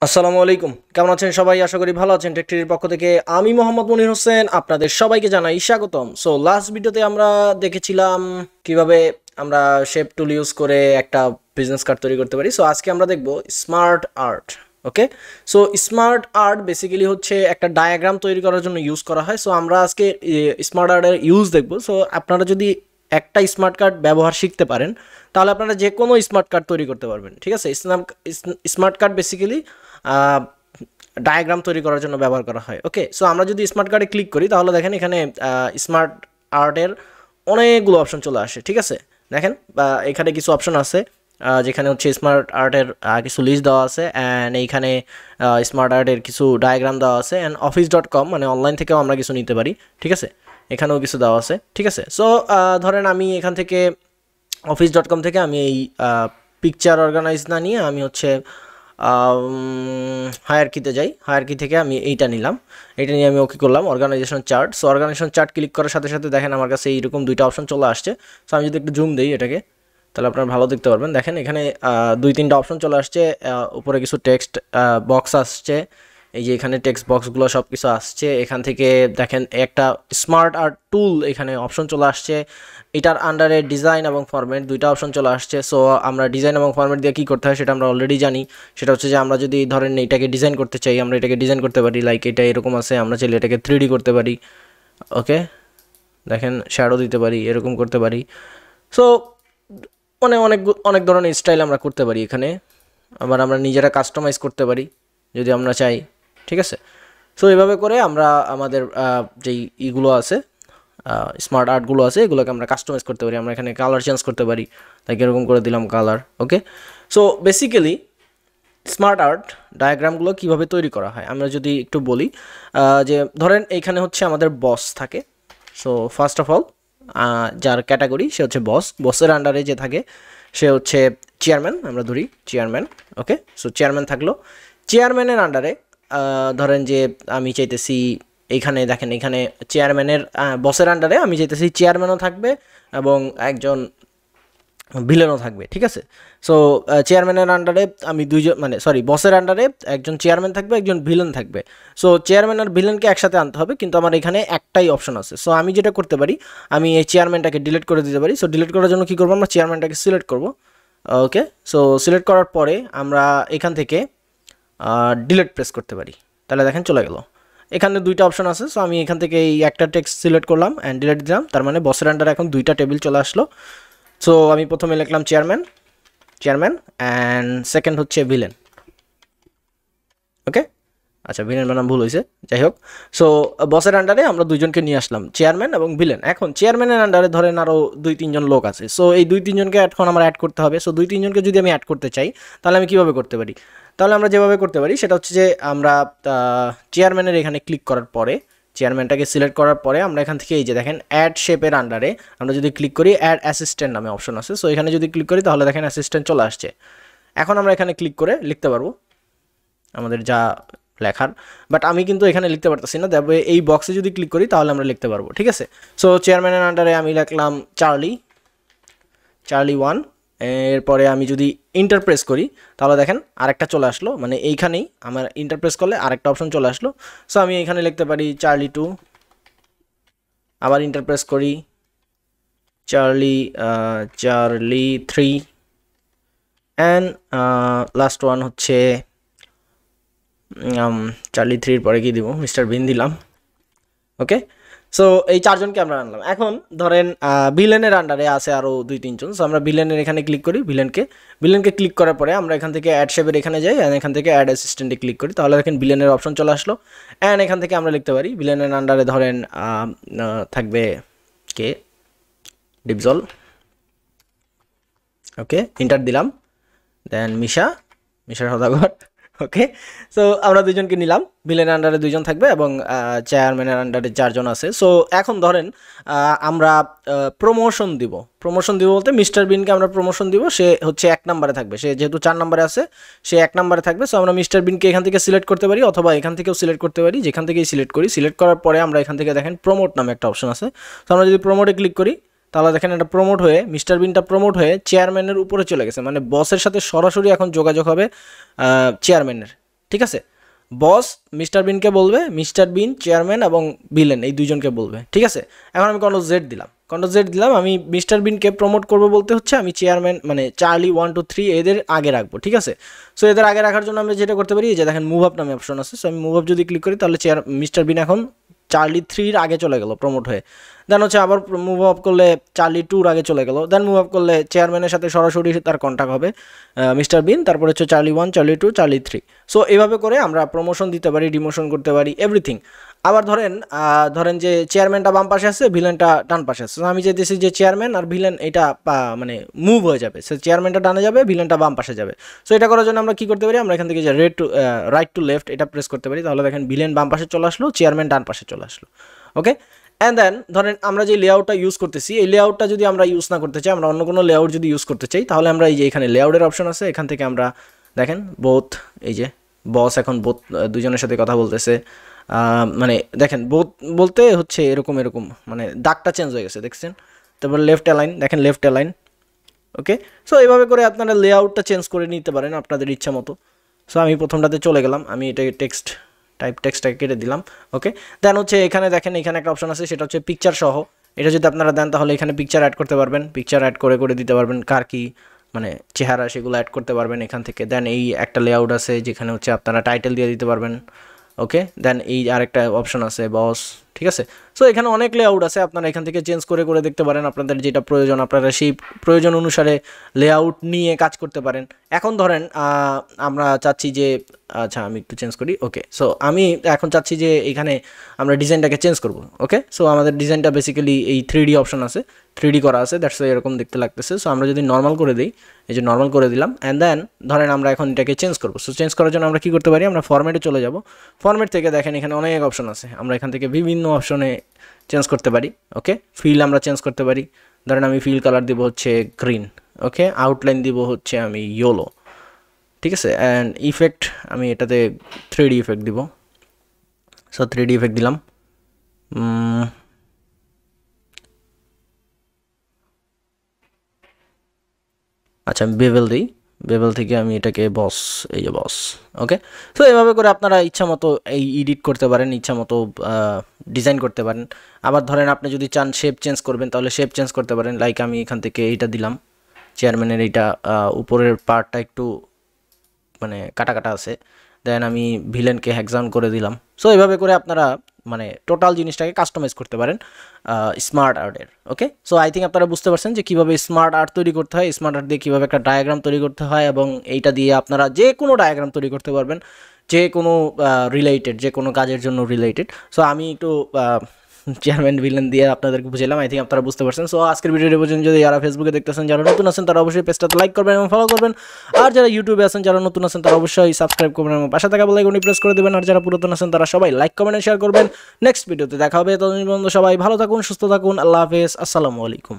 আসসালামু আলাইকুম, কেমন আছেন সবাই? আশা করি ভালো আছেন। টেকটির পক্ষ থেকে আমি মোহাম্মদ মনির হোসেন আপনাদের সবাইকে জানাই স্বাগতম। সো লাস্ট ভিডিওতে আমরা দেখেছিলাম কিভাবে আমরা শেপ টুল ইউজ করে একটা বিজনেস কার্ড তৈরি করতে পারি। সো আজকে আমরা দেখব স্মার্ট আর্ট। ওকে, সো স্মার্ট আর্ট বেসিক্যালি হচ্ছে একটা ডায়াগ্রাম তৈরি করার জন্য ইউজ করা হয়। সো আমরা আজকে স্মার্ট আর্টের ইউজ দেখব। সো আপনারা যদি একটা স্মার্ট কার্ড ব্যবহার শিখতে পারেন তাহলে আপনারা যে কোনো স্মার্ট কার্ড তৈরি করতে পারবেন। ঠিক আছে, স্মার্ট কার্ড বেসিক্যালি ডায়াগ্রাম তৈরি করার জন্য ব্যবহার করা হয়। ওকে, সো আমরা যদি স্মার্ট কার্ডে ক্লিক করি তাহলে দেখেন এখানে স্মার্ট আর্টের অনেকগুলো অপশন চলে আসে। ঠিক আছে, দেখেন এখানে কিছু অপশন আছে যেখানে হচ্ছে স্মার্ট আর্টের কিছু লিস্ট দেওয়া আছে, অ্যান্ড এইখানে স্মার্ট আর্টের কিছু ডায়াগ্রাম দেওয়া আছে, অ্যান্ড office.com মানে অনলাইন থেকেও আমরা কিছু নিতে পারি। ঠিক আছে, এখানেও কিছু দেওয়া আছে। ঠিক আছে, সো ধরেন আমি এখান থেকে office.com থেকে আমি এই পিকচার অর্গানাইজ না নিয়ে আমি হচ্ছে হায়ারকিতে যাই। হায়ারকি থেকে আমি এইটা নিলাম, এটা নিয়ে আমি ওকে করলাম organisation chart. So organisation chart click করার সাথে সাথে দেখেন আমার কাছে এইরকম দুইটা অপশন চলে আসছে। সো আমি যদি একটু জুম দিই এটাকে তাহলে আপনারা ভালো দেখতে পারবেন। দেখেন এখানে দুই তিনটা অপশন চলে আসছে, উপরে কিছু টেক্সট বক্স আসছে, এই যে এখানে টেক্সট বক্সগুলো সব কিছু আসছে। এখান থেকে দেখেন একটা স্মার্ট আর্ট টুল এখানে অপশন চলে আসছে, এটার আন্ডারে ডিজাইন এবং ফরম্যাট দুইটা অপশন চলে আসছে। সো আমরা ডিজাইন এবং ফরম্যাট দিয়ে কী করতে হয় সেটা আমরা অলরেডি জানি। সেটা হচ্ছে যে আমরা যদি ধরেন এটাকে ডিজাইন করতে চাই, আমরা এটাকে ডিজাইন করতে পারি। লাইক এটা এরকম আছে, আমরা চাইলে এটাকে 3D করতে পারি। ওকে, দেখেন শ্যাডো দিতে পারি, এরকম করতে পারি। সো মানে অনেক অনেক ধরনের স্টাইল আমরা করতে পারি এখানে। আবার আমরা নিজেরা কাস্টমাইজ করতে পারি যদি আমরা চাই। ঠিক আছে, সো এভাবে করে আমরা আমাদের যেই ইগুলো আছে স্মার্ট আর্টগুলো আছে এগুলোকে আমরা কাস্টমাইজ করতে পারি। আমরা এখানে কালার চেঞ্জ করতে পারি, তাই এরকম করে দিলাম কালার। ওকে, সো বেসিক্যালি স্মার্ট আর্ট ডায়াগ্রামগুলো কীভাবে তৈরি করা হয় আমরা যদি একটু বলি, যে ধরেন এইখানে হচ্ছে আমাদের বস থাকে। সো ফার্স্ট অফ অল যার ক্যাটাগরি সে হচ্ছে বস, বসের আন্ডারে যে থাকে সে হচ্ছে চেয়ারম্যান, আমরা ধরি চেয়ারম্যান। ওকে, সো চেয়ারম্যান থাকলো। চেয়ারম্যানের আন্ডারে ধরেন যে আমি চাইতেছি এইখানে দেখেন এখানে চেয়ারম্যানের বসের আন্ডারে আমি চাইতেছি চেয়ারম্যানও থাকবে এবং একজন ভিলেনও থাকবে। ঠিক আছে, সো চেয়ারম্যানের আন্ডারে আমি দুইজন মানে সরি বসের আন্ডারে একজন চেয়ারম্যান থাকবে, একজন ভিলেন থাকবে। সো চেয়ারম্যান আর ভিলেনকে একসাথে আনতে হবে, কিন্তু আমার এখানে একটাই অপশন আছে। সো আমি যেটা করতে পারি, আমি এই চেয়ারম্যানটাকে ডিলিট করে দিতে পারি। সো ডিলিট করার জন্য কী করবো, আমরা চেয়ারম্যানটাকে সিলেক্ট করব। ওকে, সো সিলেক্ট করার পরে আমরা এখান থেকে ডিলিট প্রেস করতে পারি, তাহলে দেখেন চলে গেল। এখানে দুইটা অপশন আছে। সো আমি এখান থেকে এই একটা টেক্সট সিলেক্ট করলাম অ্যান্ড ডিলিট দিলাম, তার মানে বসের আন্ডারে এখন দুইটা টেবিল চলে আসলো। সো আমি প্রথমে লিখলাম চেয়ারম্যান অ্যান্ড সেকেন্ড হচ্ছে ভিলেন। ওকে, আচ্ছা ভিলেন বানাম ভুল হয়েছে, যাই হোক। সো বসের আন্ডারে আমরা দুইজনকে নিয়ে আসলাম, চেয়ারম্যান এবং ভিলেন। এখন চেয়ারম্যানের আন্ডারে ধরেন আরও দুই তিনজন লোক আছে। সো এই দুই তিনজনকে এখন আমার অ্যাড করতে হবে। সো দুই তিনজনকে যদি আমি অ্যাড করতে চাই তাহলে আমি কীভাবে করতে পারি? তাহলে আমরা যেভাবে করতে পারি সেটা হচ্ছে যে আমরা চেয়ারম্যানের এখানে ক্লিক করার পরে, চেয়ারম্যানটাকে সিলেক্ট করার পরে আমরা এখান থেকে এই যে দেখেন অ্যাড শেপের আন্ডারে আমরা যদি ক্লিক করি, অ্যাড অ্যাসিস্ট্যান্ট নামে অপশন আছে। সো এখানে যদি ক্লিক করি তাহলে দেখেন অ্যাসিস্ট্যান্ট চলে আসছে। এখন আমরা এখানে ক্লিক করে লিখতে পারবো আমাদের যা লেখার, বাট আমি কিন্তু এখানে লিখতে পারতেছি না। তবে এই বক্সে যদি ক্লিক করি তাহলে আমরা লিখতে পারবো। ঠিক আছে, সো চেয়ারম্যানের আন্ডারে আমি লিখলাম চার্লি 1। এরপরে আমি যদি ইন্টারপ্রেস করি তাহলে দেখেন আরেকটা চলে আসলো, মানে এইখানেই আমার ইন্টারপ্রেস করলে আরেকটা অপশন চলে আসলো। সো আমি এখানে লিখতে পারি চার্লি 2, আবার ইন্টারপ্রেস করি চার্লি 3, অ্যান্ড লাস্ট ওয়ান হচ্ছে চার্লি 3-র পরে কি দিব, মিস্টার বিন দিলাম। ওকে, সো এই চারজনকে আমরা আনলাম। এখন ধরেন ভিলেনের আন্ডারে আছে আরও দুই তিনজন। সো আমরা ভিলেনের এখানে ক্লিক করি, ভিলেনকে ক্লিক করার পরে আমরা এখান থেকে অ্যাড শেপের এখানে যাই, অ্যান্ড এখান থেকে অ্যাড অ্যাসিস্ট্যান্টে ক্লিক করি, তাহলে দেখেন ভিলেনের অপশন চলে আসলো। অ্যান্ড এখান থেকে আমরা লিখতে পারি ভিলেনের আন্ডারে ধরেন থাকবে কে, ডিপজল। ওকে, ইন্টার দিলাম, দেন মিশার সদাগর। ওকে, সো আমরা দুজনকে নিলাম, ভিলেনের আন্ডারে দুইজন থাকবে এবং চেয়ারম্যানের আন্ডারে 4 জন আছে। সো এখন ধরেন আমরা প্রমোশন দিব বলতে মিস্টার বিনকে আমরা প্রমোশন দিব, সে হচ্ছে 1 নম্বরে থাকবে, সে যেহেতু 4 নম্বরে আছে সে 1 নম্বরে থাকবে। সো আমরা মিস্টার বিনকে এখান থেকে সিলেক্ট করতে পারি অথবা এখান থেকেও সিলেক্ট করতে পারি, যেখান থেকেই সিলেক্ট করি। সিলেক্ট করার পরে আমরা এখান থেকে দেখেন প্রমোট নামে একটা অপশন আছে। তো আমরা যদি প্রমোটে ক্লিক করি তাহলে দেখেন এটা প্রমোট হয়ে মিস্টার বিনটা প্রমোট হয়ে চেয়ারম্যানের উপরে চলে গেছে, মানে বসের সাথে সরাসরি এখন যোগাযোগ হবে চেয়ারম্যানের। ঠিক আছে, বস মিস্টার বিনকে বলবে, মিস্টার বিন চেয়ারম্যান এবং ভিলেন এই দুইজনকে বলবে। ঠিক আছে, এখন আমি কন্ট্রোল জেড দিলাম, কন্ট্রোল জেড দিলাম, আমি মিস্টার বিনকে প্রমোট করবো বলতে হচ্ছে আমি চেয়ারম্যান মানে চার্লি 1 2 3 এদের আগে রাখবো। ঠিক আছে, সো এদের আগে রাখার জন্য আমরা যেটা করতে পারি, যে দেখেন মুভ আপ নামে অপশন আছে, সো আমি মুভ আপ যদি ক্লিক করি তাহলে মিস্টার বিন এখন চার্লি 3 আগে চলে গেল প্রমোট হয়ে। দেন হচ্ছে আবার মুভ আপ করলে চার্লি 2 আগে চলে গেল। দেন মুভ আপ করলে চেয়ারম্যানের সাথে সরাসরি তার কন্ট্যাক্ট হবে মিস্টার বিন, তারপরে হচ্ছে চার্লি 1 চার্লি 2 চার্লি 3। সো এইভাবে করে আমরা প্রমোশন দিতে পারি, ডিমোশন করতে পারি, এভরিথিং। আবার ধরেন যে চেয়ারম্যানটা বাম পাশে আছে, ভিলেনটা ডান পাশে আছে, আমি চাইতেছি যে চেয়ারম্যান আর ভিলেন এটা মানে মুভ হয়ে যাবে, সে চেয়ারম্যানটা ডানে যাবে, ভিলেনটা বাম পাশে যাবে। সো এটা করার জন্য আমরা কি করতে পারি, আমরা এখান থেকে যে রাইট টু লেফট এটা প্রেস করতে পারি, তাহলে দেখেন ভিলেন বাম পাশে চলে আসলো, চেয়ারম্যান ডান পাশে চলে আসলো। ওকে, অ্যান্ড দেন ধরেন আমরা যে লেআউটটা ইউজ করতেছি, এই লেআউটটা যদি আমরা ইউজ না করতে চাই, আমরা অন্য কোনো লেআউট যদি ইউজ করতে চাই, তাহলে আমরা এই যে এখানে লেআউটের অপশন আছে, এখান থেকে আমরা দেখেন বোথ, এই যে বস এখন বোথ দুজনের সাথে কথা বলতেছে, মানে দেখেন বোথ বলতে হচ্ছে এরকম মানে দাগটা চেঞ্জ হয়ে গেছে দেখছেন। তারপর লেফট অ্যালাইন, দেখেন লেফট অ্যালাইন। ওকে, সো এইভাবে করে আপনারা লেআউটটা চেঞ্জ করে নিতে পারেন আপনাদের ইচ্ছা মতো। সো আমি প্রথমটাতে চলে গেলাম, আমি এটাকে টেক্সটটাকে কেটে দিলাম। ওকে, দেন হচ্ছে এখানে দেখেন এখানে একটা অপশন আছে, সেটা হচ্ছে পিকচার সহ। এটা যদি আপনারা দেন তাহলে এখানে পিকচার অ্যাড করতে পারবেন, পিকচার অ্যাড করে দিতে পারবেন, কার কি মানে চেহারা সেগুলো অ্যাড করতে পারবেন এখান থেকে। দেন এই একটা লেআউট আছে যেখানে হচ্ছে আপনারা টাইটেল দিয়ে দিতে পারবেন। ওকে, দেন এই আরেকটা অপশন আছে বস। ঠিক আছে, সো এখানে অনেক লেআউট আছে, আপনারা এখান থেকে চেঞ্জ করে দেখতে পারেন আপনাদের যেটা প্রয়োজন, আপনারা সেই প্রয়োজন অনুসারে লেআউট নিয়ে কাজ করতে পারেন। এখন ধরেন আমরা চাচ্ছি যে, আচ্ছা আমি একটু চেঞ্জ করি। ওকে, সো আমি এখন চাচ্ছি যে এখানে আমরা ডিজাইনটাকে চেঞ্জ করব। ওকে, সো আমাদের ডিজাইনটা বেসিক্যালি এই 3D অপশন আছে, 3D করা আছে, দ্যাটস এরকম দেখতে লাগতেছে। সো আমরা যদি নর্মাল করে দিই, এই যে নর্মাল করে দিলাম, অ্যান্ড দেন ধরেন আমরা এখন এটাকে চেঞ্জ করবো। সো চেঞ্জ করার জন্য আমরা কী করতে পারি, আমরা ফরম্যাটে চলে যাব, ফরম্যাট থেকে দেখেন এখানে অনেক অপশন আছে, আমরা এখান থেকে বিভিন্ন অপশনে চেঞ্জ করতে পারি। ওকে, ফিল আমরা চেঞ্জ করতে পারি, ধরেন আমি ফিল কালার দিব হচ্ছে গ্রিন। ওকে, আউটলাইন দিব হচ্ছে আমি ইয়েলো। ঠিক আছে, অ্যান্ড ইফেক্ট আমি এটাতে 3D ইফেক্ট দিব। সো 3D ইফেক্ট দিলাম। আচ্ছা আমি বেভেল দিই, বেভেল থেকে আমি এটাকে বস, এই যে বস। ওকে, সো এভাবে করে আপনারা ইচ্ছা মতো এই এডিট করতে পারেন, ইচ্ছা মতো ডিজাইন করতে পারেন। আবার ধরেন আপনি যদি চান শেপ চেঞ্জ করবেন তাহলে শেপ চেঞ্জ করতে পারেন, লাইক আমি এখান থেকে এইটা দিলাম, চেয়ারম্যানের এইটা উপরের পার্টটা একটু মানে কাটা আছে, দেন আমি ভিলেনকে হ্যাকজাউন করে দিলাম। সো এইভাবে করে আপনারা মানে টোটাল জিনিসটাকে কাস্টমাইজ করতে পারেন স্মার্ট আর্টের। ওকে, সো আই থিঙ্ক আপনারা বুঝতে পারছেন যে কীভাবে স্মার্ট আর্ট তৈরি করতে হয়, স্মার্ট আর্ট দিয়ে কীভাবে একটা ডায়াগ্রাম তৈরি করতে হয়, এবং এইটা দিয়ে আপনারা যে কোনো ডায়াগ্রাম তৈরি করতে পারবেন, যে কোনো রিলেটেড, যে কোনো কাজের জন্য রিলেটেড। সো আমি একটু চেয়ারম্যান ভিলেন দিয়ে আপনাদেরকে বুঝলাম, আই থিঙ্ক আপনারা বুঝতে পারছেন। সো আজকের ভিডিওটি পর্যন্ত যদি যারা ফেসবুকে দেখতেছেন, যারা নতুন আছেন তারা অবশ্যই পেজটাতে লাইক করবেন এবং ফলো করবেন, আর যারা ইউটিউবে আছেন যারা নতুন আছেন তারা অবশ্যই সাবস্ক্রাইব করবেন এবং পাশে থাকা বেল আইকনটি প্রেস করে দেবেন, আর যারা পুরাতন আছেন তারা সবাই লাইক কমেন্ট শেয়ার করবেন। নেক্সট ভিডিওতে দেখা হবে, ততদিন পর্যন্ত সবাই ভালো থাকুন, সুস্থ থাকুন, আল্লাহ হাফেজ, আসসালামু আলাইকুম।